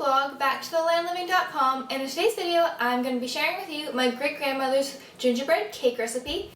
vlog back to thelandliving.com, and in today's video I'm going to be sharing with you my great-grandmother's gingerbread cake recipe.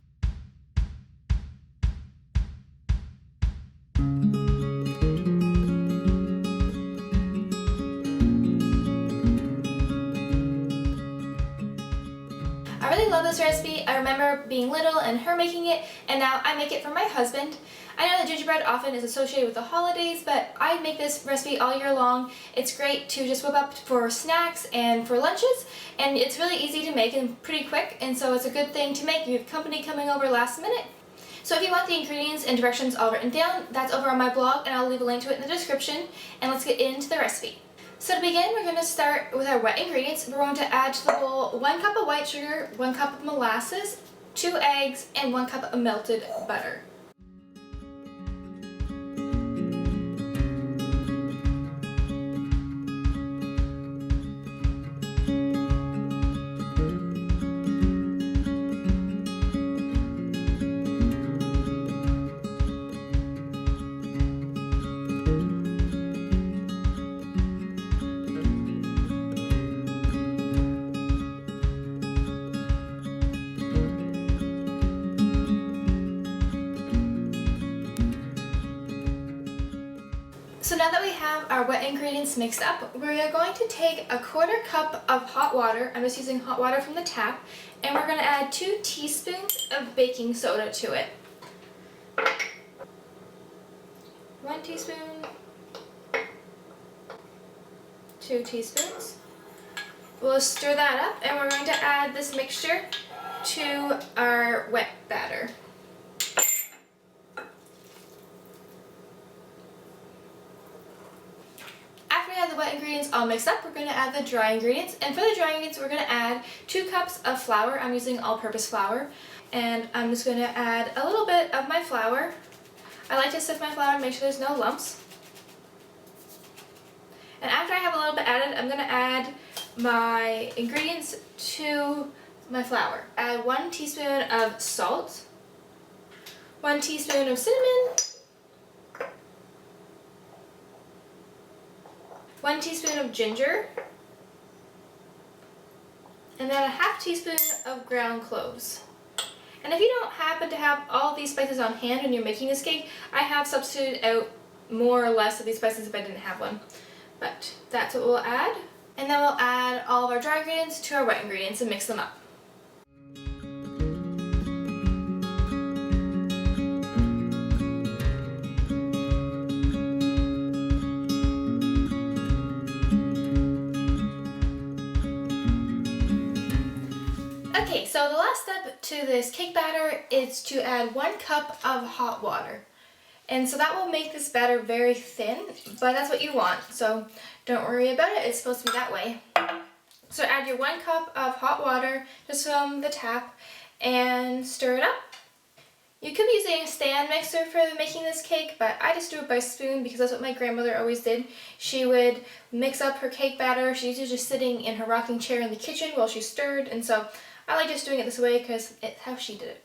I really love this recipe. I remember being little and her making it, and now I make it for my husband. I know that gingerbread often is associated with the holidays, but I make this recipe all year long. It's great to just whip up for snacks and for lunches, and it's really easy to make and pretty quick, and so it's a good thing to make if you have company coming over last minute. So if you want the ingredients and directions all written down, that's over on my blog, and I'll leave a link to it in the description, and let's get into the recipe. So to begin, we're going to start with our wet ingredients. We're going to add to the bowl 1 cup of white sugar, 1 cup of molasses, 2 eggs, and 1 cup of melted butter. So now that we have our wet ingredients mixed up, we are going to take a 1/4 cup of hot water. I'm just using hot water from the tap, and we're going to add 2 teaspoons of baking soda to it. 1 teaspoon, 2 teaspoons. We'll stir that up, and we're going to add this mixture to our wet batter. Wet ingredients all mixed up, we're going to add the dry ingredients, and for the dry ingredients we're going to add 2 cups of flour. I'm using all-purpose flour, and I'm just going to add a little bit of my flour. I like to sift my flour and make sure there's no lumps. And after I have a little bit added, I'm going to add my ingredients to my flour. Add 1 teaspoon of salt, 1 teaspoon of cinnamon, 1 teaspoon of ginger, and then a 1/2 teaspoon of ground cloves. And if you don't happen to have all these spices on hand when you're making this cake, I have substituted out more or less of these spices if I didn't have one. But that's what we'll add. And then we'll add all of our dry ingredients to our wet ingredients and mix them up. Okay, so the last step to this cake batter is to add 1 cup of hot water. And so that will make this batter very thin, but that's what you want, so don't worry about it, it's supposed to be that way. So add your 1 cup of hot water just from the tap and stir it up. You could be using a stand mixer for making this cake, but I just do it by spoon because that's what my grandmother always did. She would mix up her cake batter. She's usually sitting in her rocking chair in the kitchen while she stirred, and so I like just doing it this way because it's how she did it.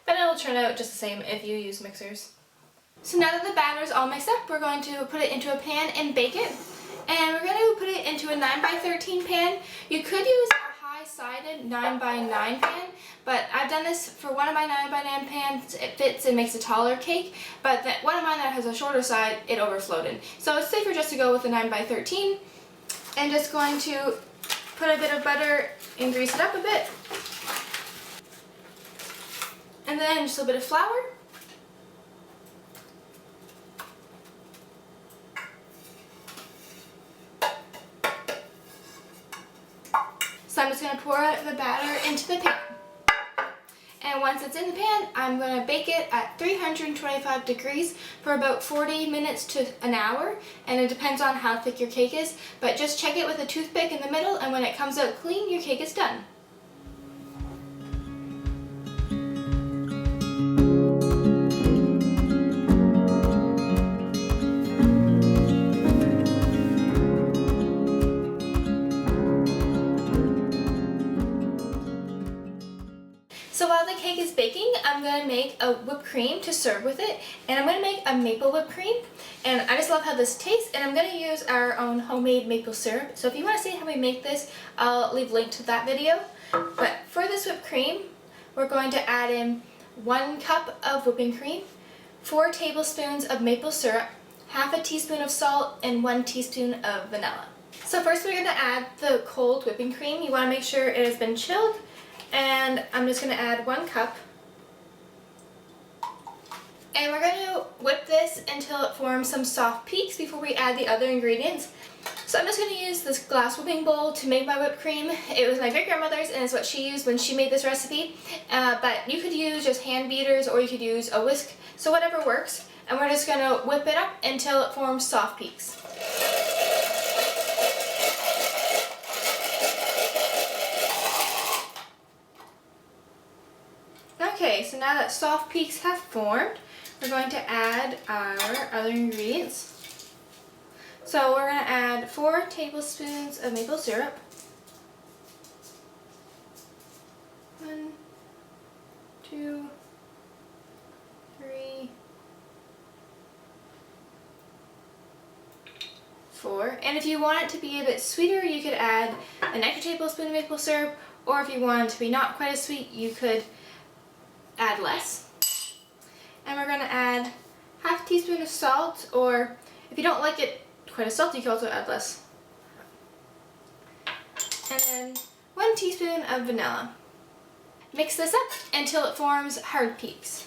But it'll turn out just the same if you use mixers. So now that the batter is all mixed up, we're going to put it into a pan and bake it. And we're going to put it into a 9x13 pan. You could use a high-sided 9x9 pan, but I've done this for one of my 9x9 pans. It fits and makes a taller cake, but one of mine that has a shorter side, it overflowed. So it's safer just to go with the 9x13. And just going to put a bit of butter and grease it up a bit. And then just a little bit of flour. So I'm just going to pour the batter into the pan. And once it's in the pan, I'm going to bake it at 325 degrees for about 40 minutes to an hour. And it depends on how thick your cake is. But just check it with a toothpick in the middle, and when it comes out clean, your cake is done. So while the cake cake is baking, I'm going to make a whipped cream to serve with it, and I'm going to make a maple whipped cream, and I just love how this tastes, and I'm going to use our own homemade maple syrup. So if you want to see how we make this, I'll leave a link to that video. But for this whipped cream, we're going to add in 1 cup of whipping cream, 4 tablespoons of maple syrup, half a teaspoon of salt, and 1 teaspoon of vanilla. So first we're going to add the cold whipping cream. You want to make sure it has been chilled, and I'm just going to add 1 cup. And we're going to whip this until it forms some soft peaks before we add the other ingredients. So I'm just going to use this glass whipping bowl to make my whipped cream. It was my great-grandmother's, and it's what she used when she made this recipe. But you could use just hand beaters, or you could use a whisk, so whatever works. And we're just going to whip it up until it forms soft peaks. Okay, so now that soft peaks have formed, we're going to add our other ingredients. So we're going to add 4 tablespoons of maple syrup. 1, 2, 3, 4. And if you want it to be a bit sweeter, you could add an extra tablespoon of maple syrup, or if you want it to be not quite as sweet, you could add less. And we're going to add half a teaspoon of salt, or if you don't like it quite as salty, you can also add less. And then 1 teaspoon of vanilla. Mix this up until it forms hard peaks.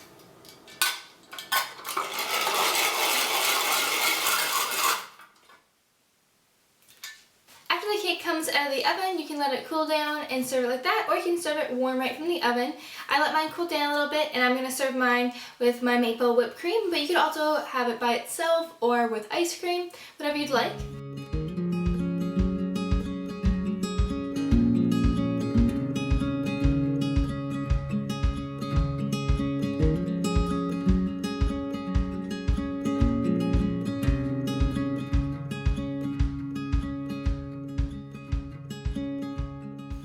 After the cake comes out of the oven, you can let it cool down and serve it like that, or you can serve it warm right from the oven. I let mine cool down a little bit, and I'm going to serve mine with my maple whipped cream, but you could also have it by itself or with ice cream, whatever you'd like.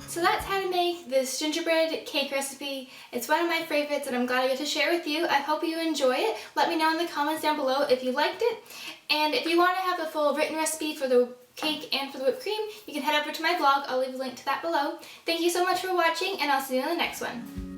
So that's how to make this gingerbread cake recipe. It's one of my favorites, and I'm glad I get to share it with you. I hope you enjoy it. Let me know in the comments down below if you liked it. And if you want to have the full written recipe for the cake and for the whipped cream, you can head over to my blog. I'll leave a link to that below. Thank you so much for watching, and I'll see you in the next one.